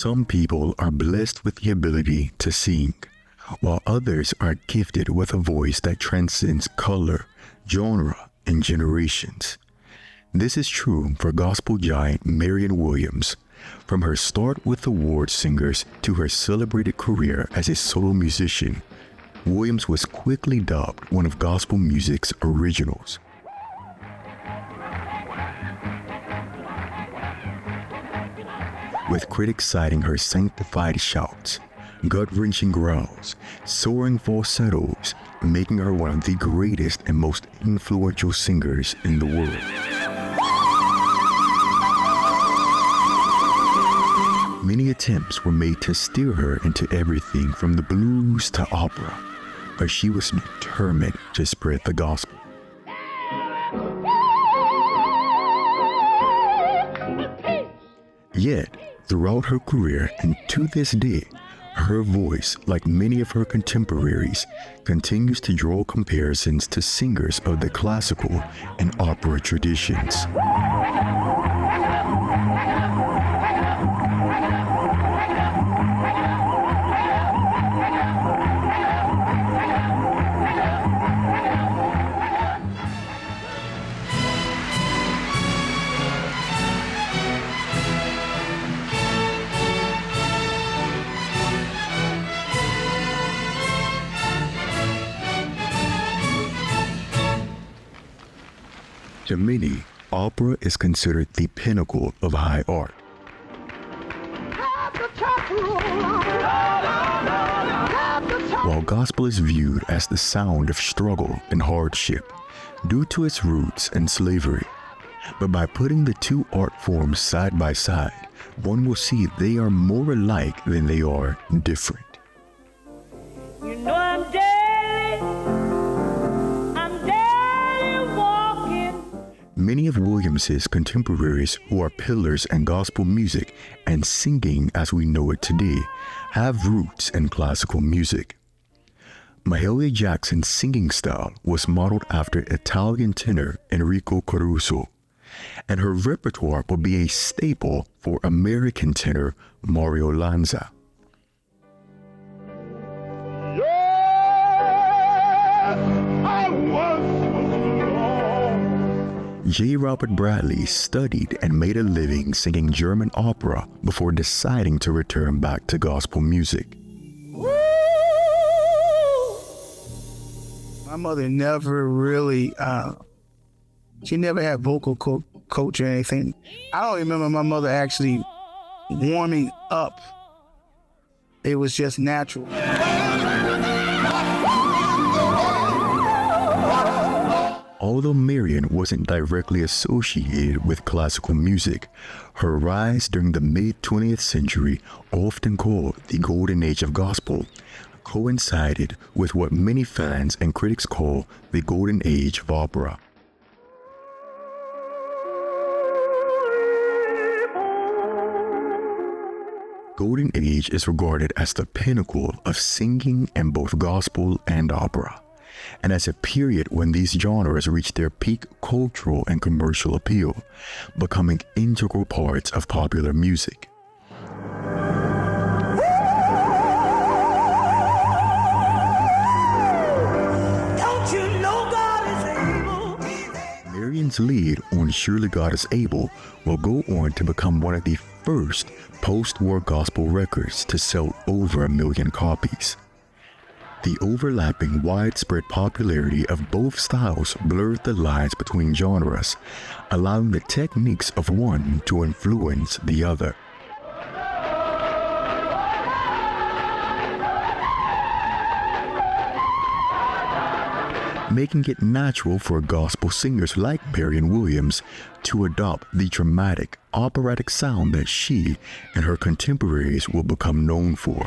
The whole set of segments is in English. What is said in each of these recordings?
Some people are blessed with the ability to sing, while others are gifted with a voice that transcends color, genre, and generations. This is true for gospel giant Marion Williams, from her start with award singers to her celebrated career as a solo musician. Williams was quickly dubbed one of gospel music's originals. With critics citing her sanctified shouts, gut-wrenching growls, soaring falsettos, making her one of the greatest and most influential singers in the world. Many attempts were made to steer her into everything from the blues to opera, but she was determined to spread the gospel. Yet, throughout her career and to this day, her voice, like many of her contemporaries, continues to draw comparisons to singers of the classical and opera traditions. To many, opera is considered the pinnacle of high art. While gospel is viewed as the sound of struggle and hardship due to its roots in slavery. But by putting the two art forms side by side, one will see they are more alike than they are different. You know I'm daily walking. Many of Williams's contemporaries who are pillars in gospel music and singing as we know it today have roots in classical music. Mahalia Jackson's singing style was modeled after Italian tenor Enrico Caruso, and her repertoire will be a staple for American tenor Mario Lanza. J. Robert Bradley studied and made a living singing German opera before deciding to return back to gospel music. My mother never really, she never had vocal coach or anything. I don't remember my mother actually warming up. It was just natural. Although Marion wasn't directly associated with classical music, her rise during the mid-20th century, often called the Golden Age of Gospel, coincided with what many fans and critics call the Golden Age of Opera. Golden Age is regarded as the pinnacle of singing in both gospel and opera, and as a period when these genres reached their peak cultural and commercial appeal, becoming integral parts of popular music. Marion's lead on Surely God is Able will go on to become one of the first post-war gospel records to sell over 1 million copies. The overlapping widespread popularity of both styles blurred the lines between genres, allowing the techniques of one to influence the other. Making it natural for gospel singers like Marion Williams to adopt the dramatic, operatic sound that she and her contemporaries will become known for.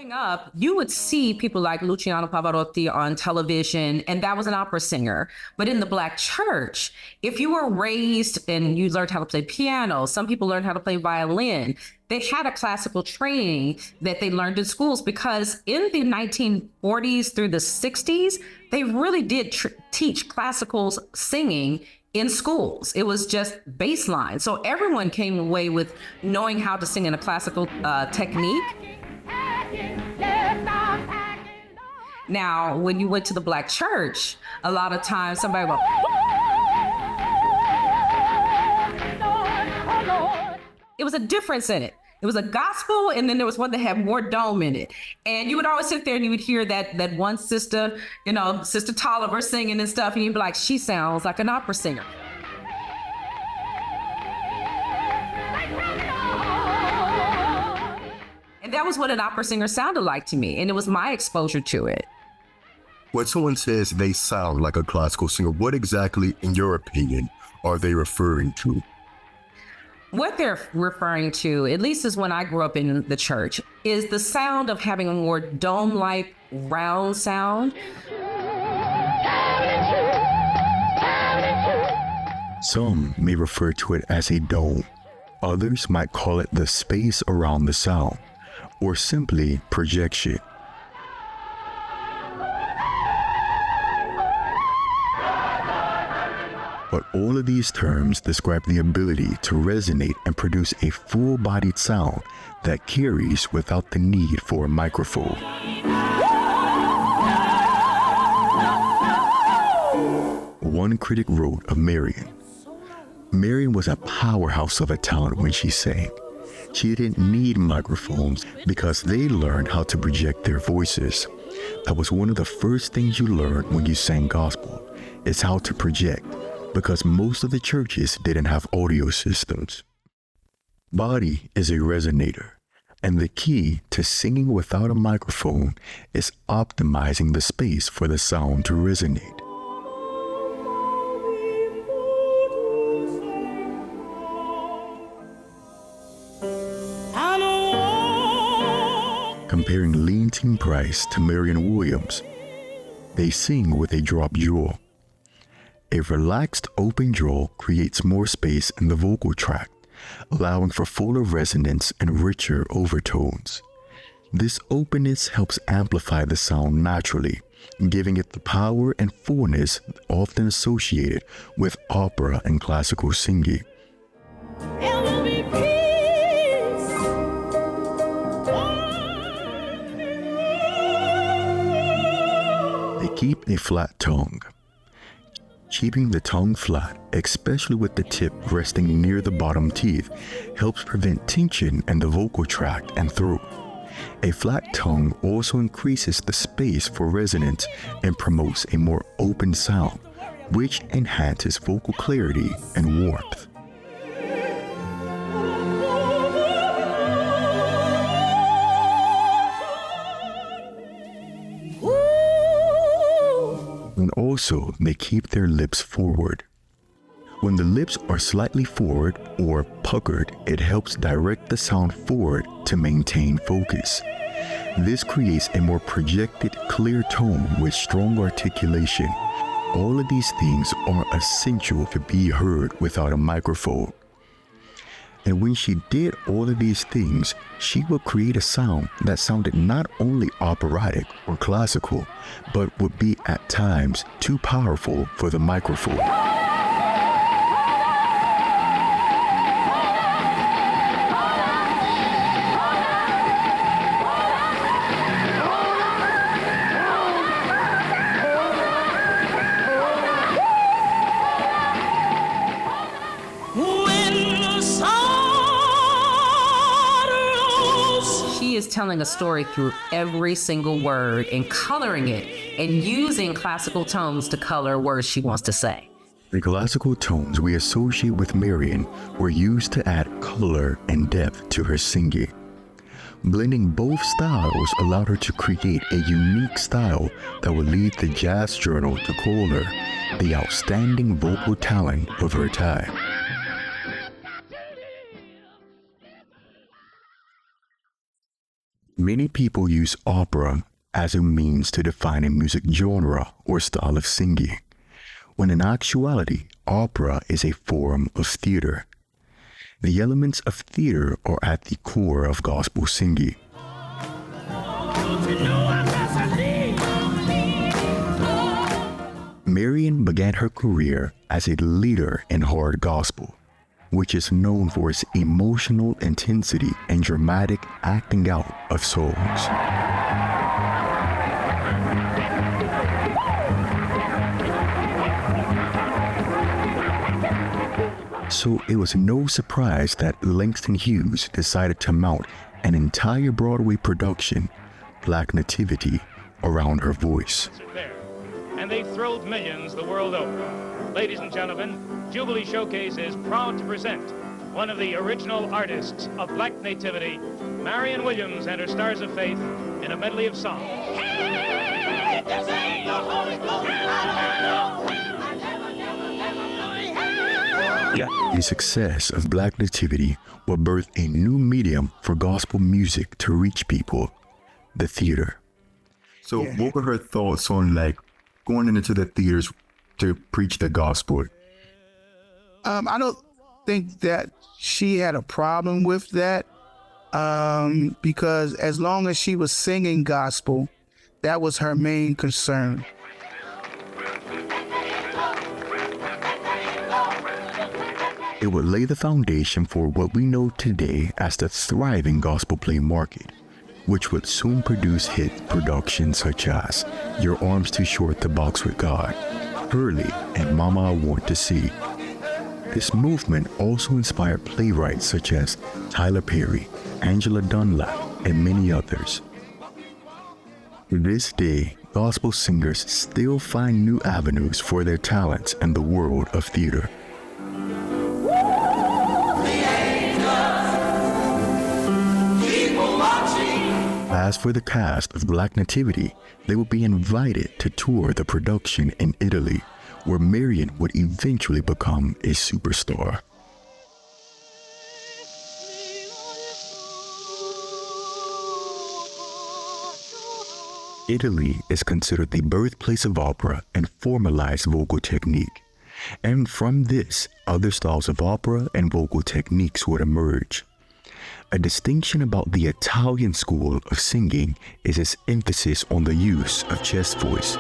Growing up, you would see people like Luciano Pavarotti on television, and that was an opera singer. But in the Black church, if you were raised and you learned how to play piano, some people learned how to play violin. They had a classical training that they learned in schools because in the 1940s through the 60s, they really did teach classical singing in schools. It was just baseline. So everyone came away with knowing how to sing in a classical technique. Now, when you went to the Black church, a lot of times somebody would go, it was a difference in it. It was a gospel, and then there was one that had more dome in it. And you would always sit there and you would hear that one sister, Sister Tolliver singing and stuff, and you'd be like, she sounds like an opera singer. And that was what an opera singer sounded like to me, and it was my exposure to it. When someone says they sound like a classical singer, what exactly, in your opinion, are they referring to? What they're referring to, at least as when I grew up in the church, is the sound of having a more dome-like round sound. Some may refer to it as a dome. Others might call it the space around the sound, or simply projection. But all of these terms describe the ability to resonate and produce a full-bodied sound that carries without the need for a microphone. One critic wrote of Marion, "Marion was a powerhouse of a talent when she sang. She didn't need microphones because they learned how to project their voices. That was one of the first things you learned when you sang gospel, is how to project, because most of the churches didn't have audio systems." Body is a resonator, and the key to singing without a microphone is optimizing the space for the sound to resonate. Comparing Leontyne Price to Marion Williams, they sing with a drop jaw. A relaxed open jaw creates more space in the vocal tract, allowing for fuller resonance and richer overtones. This openness helps amplify the sound naturally, giving it the power and fullness often associated with opera and classical singing. They keep a flat tongue. Keeping the tongue flat, especially with the tip resting near the bottom teeth, helps prevent tension in the vocal tract and throat. A flat tongue also increases the space for resonance and promotes a more open sound, which enhances vocal clarity and warmth. And also, they keep their lips forward. When the lips are slightly forward or puckered, it helps direct the sound forward to maintain focus. This creates a more projected, clear tone with strong articulation. All of these things are essential to be heard without a microphone. And when she did all of these things, she would create a sound that sounded not only operatic or classical, but would be at times too powerful for the microphone. Telling a story through every single word and coloring it and using classical tones to color words she wants to say. The classical tones we associate with Marion were used to add color and depth to her singing. Blending both styles allowed her to create a unique style that would lead the Jazz Journal to call her the outstanding vocal talent of her time. Many people use opera as a means to define a music genre or style of singing, when in actuality, opera is a form of theater. The elements of theater are at the core of gospel singing. Marion began her career as a leader in hard gospel, which is known for its emotional intensity and dramatic acting out of songs. So it was no surprise that Langston Hughes decided to mount an entire Broadway production, Black Nativity, around her voice. And they've thrilled millions the world over. Ladies and gentlemen, Jubilee Showcase is proud to present one of the original artists of Black Nativity, Marion Williams and her Stars of Faith, in a medley of songs. The success of Black Nativity will birth a new medium for gospel music to reach people, the theater. So what were her thoughts on going into the theaters to preach the gospel? I don't think that she had a problem with that because as long as she was singing gospel, that was her main concern. It would lay the foundation for what we know today as the thriving gospel play market, which would soon produce hit productions such as Your Arms Too Short to Box with God, Hurley, and Mama I Want to See. This movement also inspired playwrights such as Tyler Perry, Angela Dunlap, and many others. To this day, gospel singers still find new avenues for their talents in the world of theater. As for the cast of Black Nativity, they would be invited to tour the production in Italy, where Marion would eventually become a superstar. Italy is considered the birthplace of opera and formalized vocal technique. And from this, other styles of opera and vocal techniques would emerge. A distinction about the Italian school of singing is its emphasis on the use of chest voice.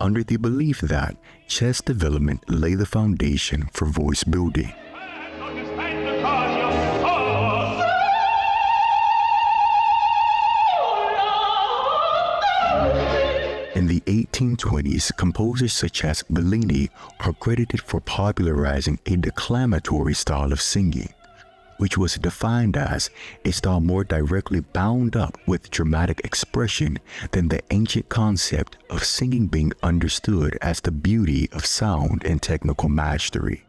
Under the belief that chest development lay the foundation for voice building. In the 1820s, composers such as Bellini are credited for popularizing a declamatory style of singing, which was defined as a style more directly bound up with dramatic expression than the ancient concept of singing being understood as the beauty of sound and technical mastery.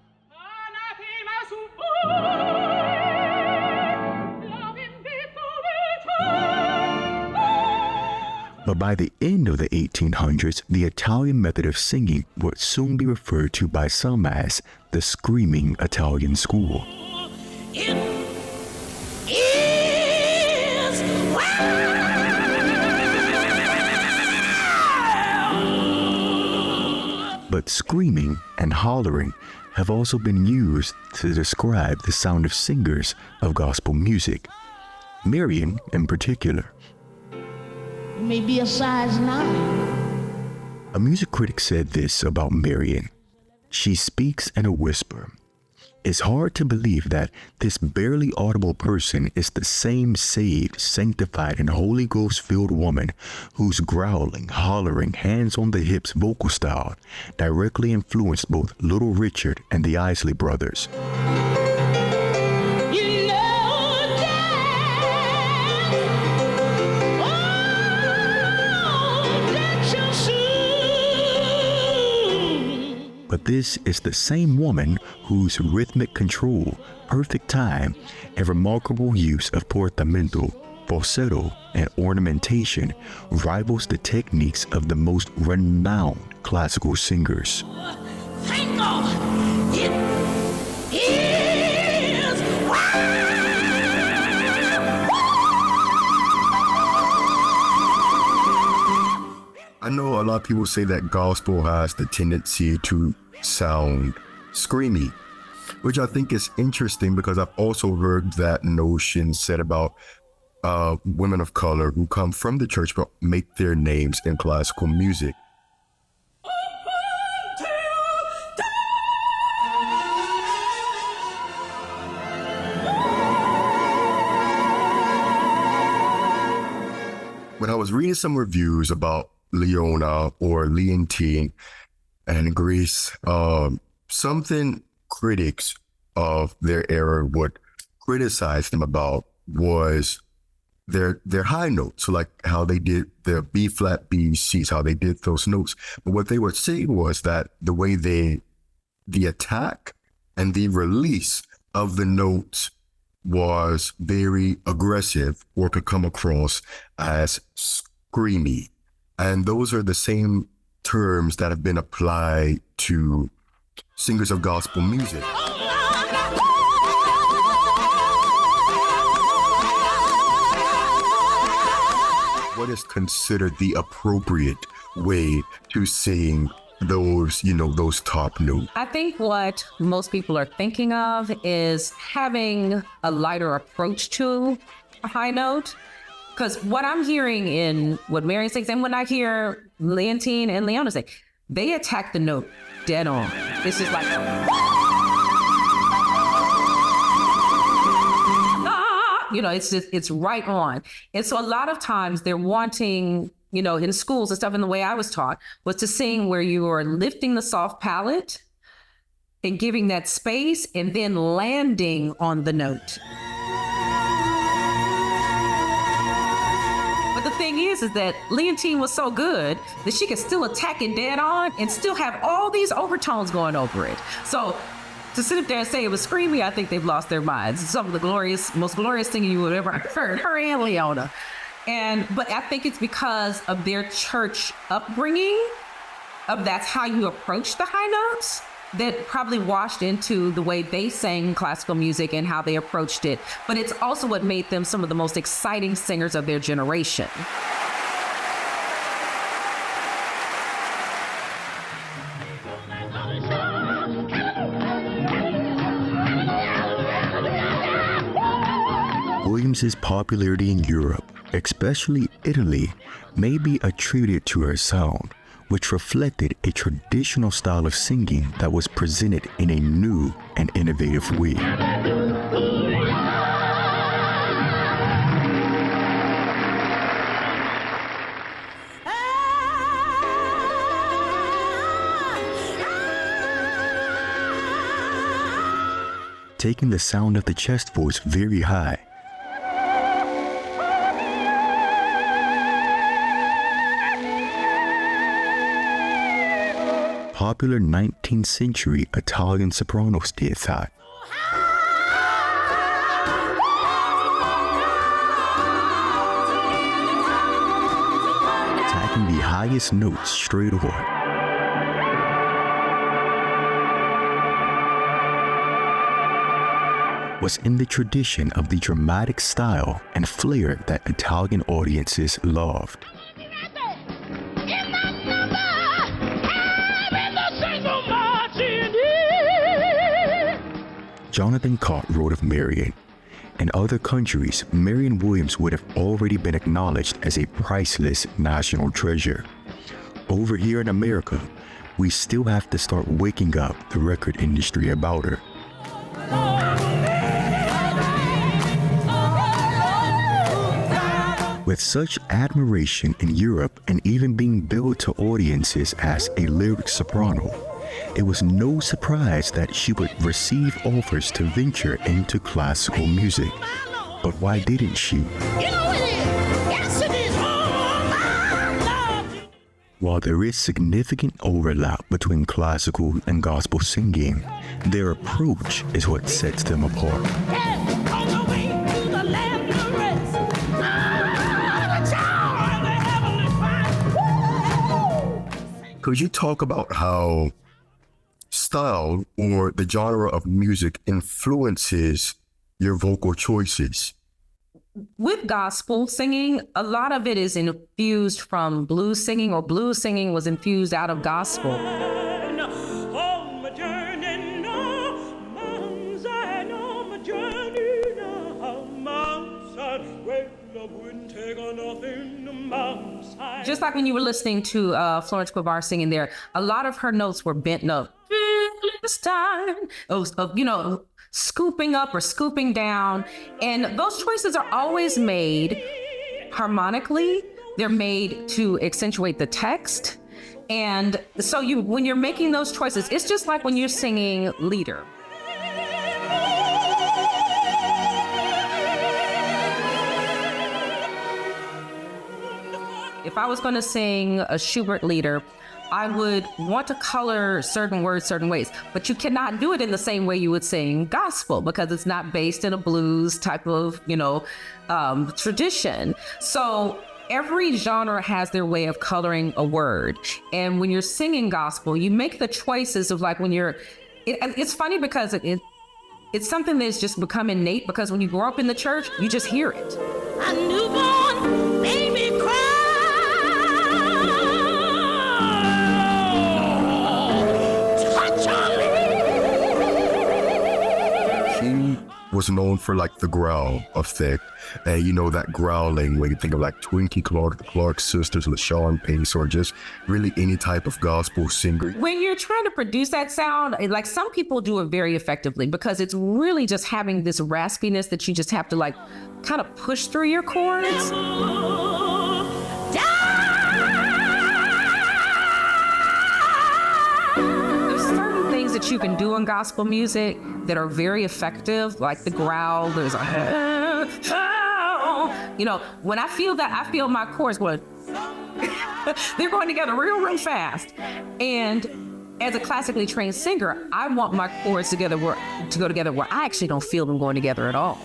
But by the end of the 1800s, the Italian method of singing would soon be referred to by some as the screaming Italian school. But screaming and hollering have also been used to describe the sound of singers of gospel music, Marion in particular. Maybe a size 9. A music critic said this about Marion: she speaks in a whisper. It's hard to believe that this barely audible person is the same saved, sanctified, and Holy Ghost-filled woman whose growling, hollering, hands-on-the-hips vocal style directly influenced both Little Richard and the Isley Brothers. But this is the same woman whose rhythmic control, perfect time, and remarkable use of portamento, falsetto, and ornamentation rivals the techniques of the most renowned classical singers. Thank God, it is wild. lot of people say that gospel has the tendency to sound screamy, which I think is interesting because I've also heard that notion said about women of color who come from the church but make their names in classical music. When I was reading some reviews about Leona or Leontine and Greece, something critics of their era would criticize them about was their high notes. So like how they did their B flat, B, C's, how they did those notes. But what they were saying was that the way the attack and the release of the notes was very aggressive or could come across as screamy. And those are the same terms that have been applied to singers of gospel music. What is considered the appropriate way to sing those, those top notes? I think what most people are thinking of is having a lighter approach to a high note. Because what I'm hearing in what Marion says, and when I hear Leontine and Leona say, they attack the note dead on. This is like, it's right on. And so a lot of times they're wanting, in schools and stuff, and the way I was taught was to sing where you are lifting the soft palate and giving that space and then landing on the note. But the thing is that Leontine was so good that she could still attack it dead on and still have all these overtones going over it. So to sit up there and say it was screamy, I think they've lost their minds. It's some of the most glorious singing you would ever heard, her and Leona. But I think it's because of their church upbringing, that's how you approach the high notes, that probably washed into the way they sang classical music and how they approached it. But it's also what made them some of the most exciting singers of their generation. Williams's popularity in Europe, especially Italy, may be attributed to her sound, which reflected a traditional style of singing that was presented in a new and innovative way. Taking the sound of the chest voice very high, popular 19th century Italian sopranos did that. Attacking the highest notes straight on. Was in the tradition of the dramatic style and flair that Italian audiences loved. Jonathan Cott wrote of Marion. In other countries, Marion Williams would have already been acknowledged as a priceless national treasure. Over here in America, we still have to start waking up the record industry about her. With such admiration in Europe and even being billed to audiences as a lyric soprano, it was no surprise that she would receive offers to venture into classical music. But why didn't she? While there is significant overlap between classical and gospel singing, their approach is what sets them apart. Could you talk about how style or the genre of music influences your vocal choices? with gospel singing, a lot of it is infused from blues singing, or blues singing was infused out of gospel. Just like when you were listening to Florence Quivar singing there, a lot of her notes were bent up. Scooping up or scooping down. And those choices are always made harmonically. They're made to accentuate the text. And so when you're making those choices, it's just like when you're singing leader. If I was going to sing a Schubert lieder, I would want to color certain words certain ways, but you cannot do it in the same way you would sing gospel because it's not based in a blues type of, tradition. So every genre has their way of coloring a word. And when you're singing gospel, you make the choices of like when it's funny because it's something that's just become innate because when you grow up in the church, you just hear it. A newborn baby cry. Was known for like the growl effect, and that growling when you think of like Twinkie Clark, the Clark sisters, LaShawn Pace, or just really any type of gospel singer. When you're trying to produce that sound, like some people do it very effectively because it's really just having this raspiness that you just have to like kind of push through your chords. That you can do in gospel music that are very effective, like the growl. There's a, when I feel that, I feel my chords going, they're going together real fast. And as a classically trained singer, I want my chords to go together where I actually don't feel them going together at all.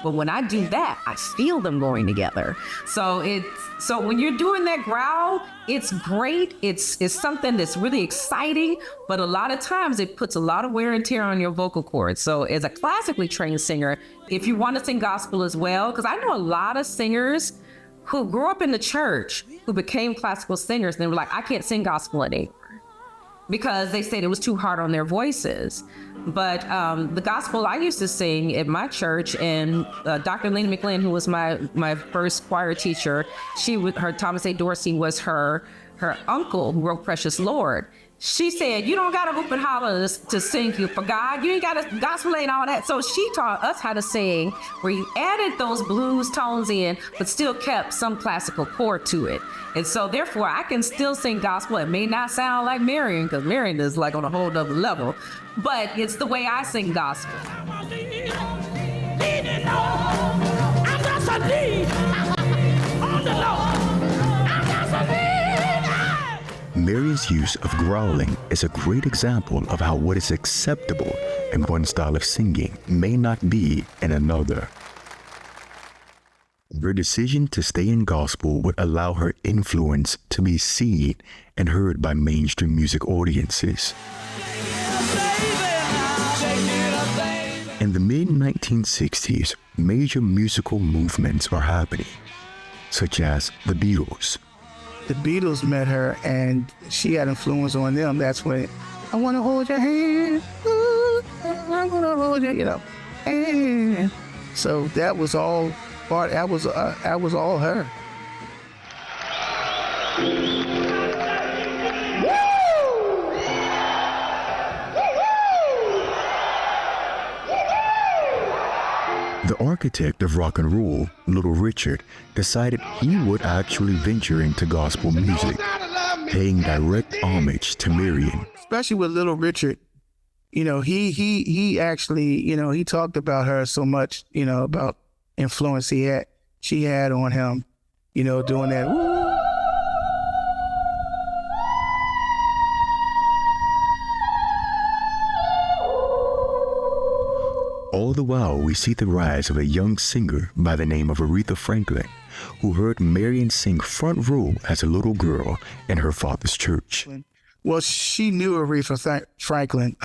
But when I do that, I feel them going together. So when you're doing that growl, it's great. It's something that's really exciting, but a lot of times it puts a lot of wear and tear on your vocal cords. So as a classically trained singer, if you want to sing gospel as well, because I know a lot of singers who grew up in the church who became classical singers and they were like, I can't sing gospel anymore because they said it was too hard on their voices. But the gospel I used to sing at my church, and Dr. Lena McLean, who was my first choir teacher, her Thomas A. Dorsey was her uncle who wrote Precious Lord. She said, you don't got to hoop and holler to sing you for God. You ain't got to gospel and all that. So she taught us how to sing where you added those blues tones in, but still kept some classical chord to it. And so therefore I can still sing gospel. It may not sound like Marion because Marion is like on a whole other level, but it's the way I sing gospel. Marion's use of growling is a great example of how what is acceptable in one style of singing may not be in another. Her decision to stay in gospel would allow her influence to be seen and heard by mainstream music audiences. In the mid-1960s, major musical movements are happening, such as the Beatles. The Beatles met her and she had influence on them. That's when I want to hold your hand. Ooh, I'm going to hold your hand. So that was all part, that was all her. The architect of rock and roll, Little Richard, decided he would actually venture into gospel music, paying direct homage to Marion. Especially with Little Richard, he actually, he talked about her so much, about influence she had on him, doing that. Woo! All the while, we see the rise of a young singer by the name of Aretha Franklin, who heard Marion sing front row as a little girl in her father's church. Well, she knew Aretha Franklin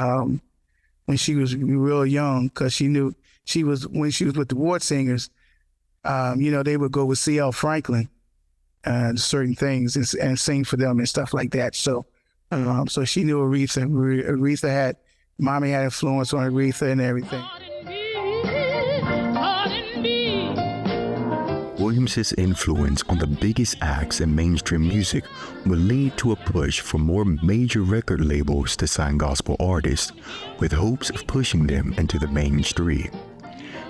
when she was real young, because she knew when she was with the ward singers. They would go with C.L. Franklin and certain things and sing for them and stuff like that. So she knew Aretha. Mommy had influence on Aretha and everything. Williams's influence on the biggest acts in mainstream music would lead to a push for more major record labels to sign gospel artists, with hopes of pushing them into the mainstream.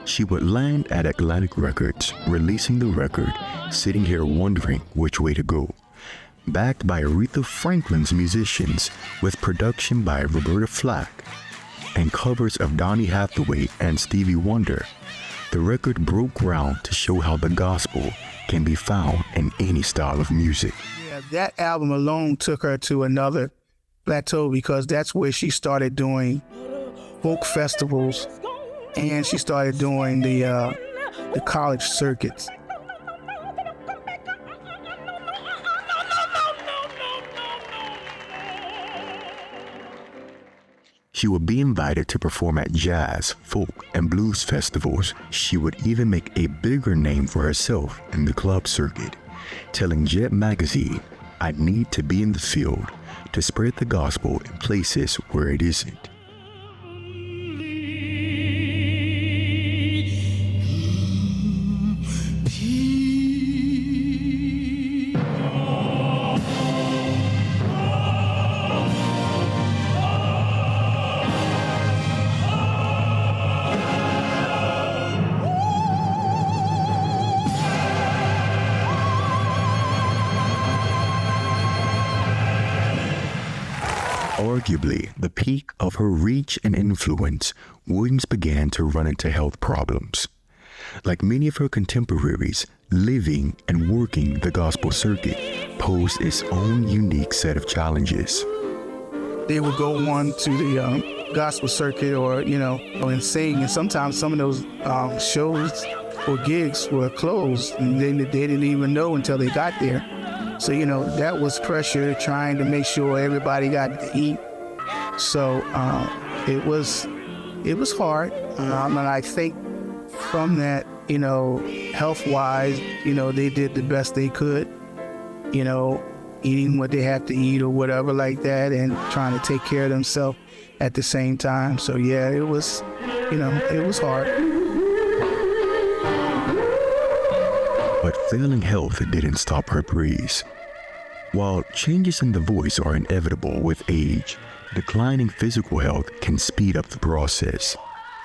She would land at Atlantic Records, releasing the record Sitting Here Wondering Which Way to Go, backed by Aretha Franklin's musicians, with production by Roberta Flack and covers of Donny Hathaway and Stevie Wonder. The record broke ground to show how the gospel can be found in any style of music. Yeah, that album alone took her to another plateau, because that's where she started doing folk festivals, and she started doing the college circuits. She would be invited to perform at jazz, folk, and blues festivals. She would even make a bigger name for herself in the club circuit, telling Jet magazine, "I need to be in the field to spread the gospel in places where it isn't." Arguably the peak of her reach and influence, Williams began to run into health problems. Like many of her contemporaries, living and working the gospel circuit posed its own unique set of challenges. They would go on to the gospel circuit or and sing, and sometimes some of those shows or gigs were closed, and they didn't even know until they got there. So, that was pressure, trying to make sure everybody got to eat. So it was hard. And I think from that, health-wise, they did the best they could, eating what they had to eat or whatever like that, and trying to take care of themselves at the same time. So, yeah, it was hard. But failing health didn't stop her breeze. While changes in the voice are inevitable with age, declining physical health can speed up the process.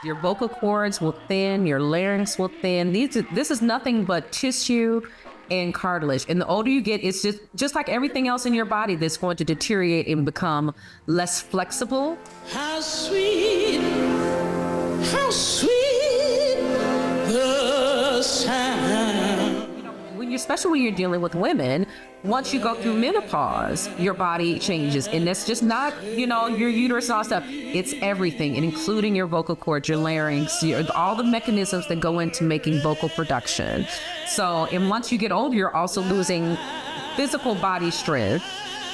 Your vocal cords will thin, your larynx will thin. This is nothing but tissue and cartilage. And the older you get, it's just like everything else in your body that's going to deteriorate and become less flexible. How sweet the sound. Especially when you're dealing with women, once you go through menopause, your body changes. And that's just not, your uterus and all stuff. It's everything, and including your vocal cords, your larynx, all the mechanisms that go into making vocal production. So, and once you get older, you're also losing physical body strength.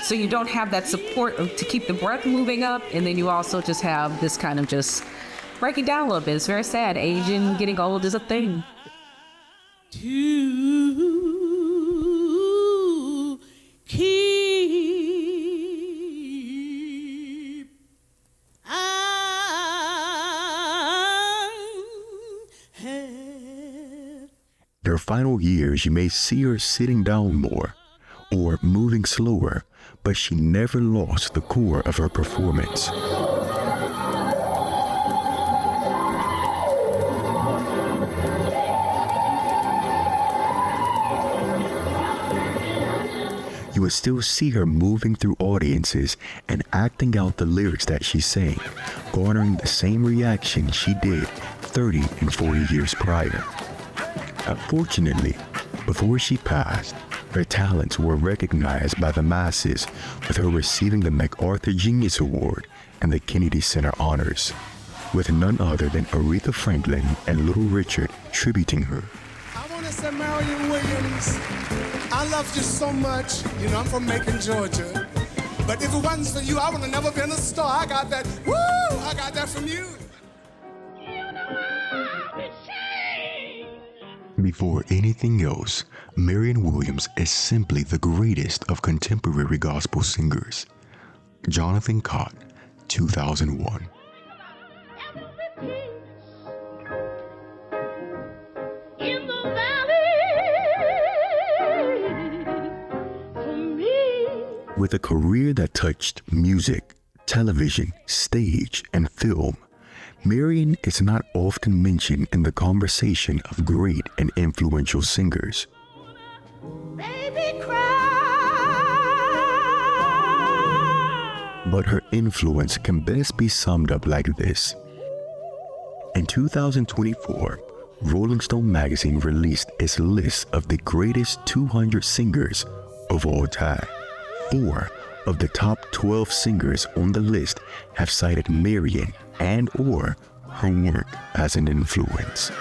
So you don't have that support to keep the breath moving up. And then you also just have this kind of just breaking down a little bit. It's very sad. Aging, getting old is a thing. To keep Their final years, you may see her sitting down more or moving slower, but she never lost the core of her performance. You would still see her moving through audiences and acting out the lyrics that she sang, garnering the same reaction she did 30 and 40 years prior. Unfortunately, before she passed, her talents were recognized by the masses, with her receiving the MacArthur Genius Award and the Kennedy Center Honors, with none other than Aretha Franklin and Little Richard tributing her. I want to say Marion Williams. Williams, I love you so much. You know, I'm from Macon, Georgia. But if it wasn't for you, I would have never been a star. I got that, woo, I got that from you. Before anything else, Marion Williams is simply the greatest of contemporary gospel singers. Jonathan Cott, 2001. With a career that touched music, television, stage, and film, Marion is not often mentioned in the conversation of great and influential singers. But her influence can best be summed up like this. In 2024, Rolling Stone magazine released its list of the greatest 200 singers of all time. 4 of the top 12 singers on the list have cited Marion and/or her work as an influence.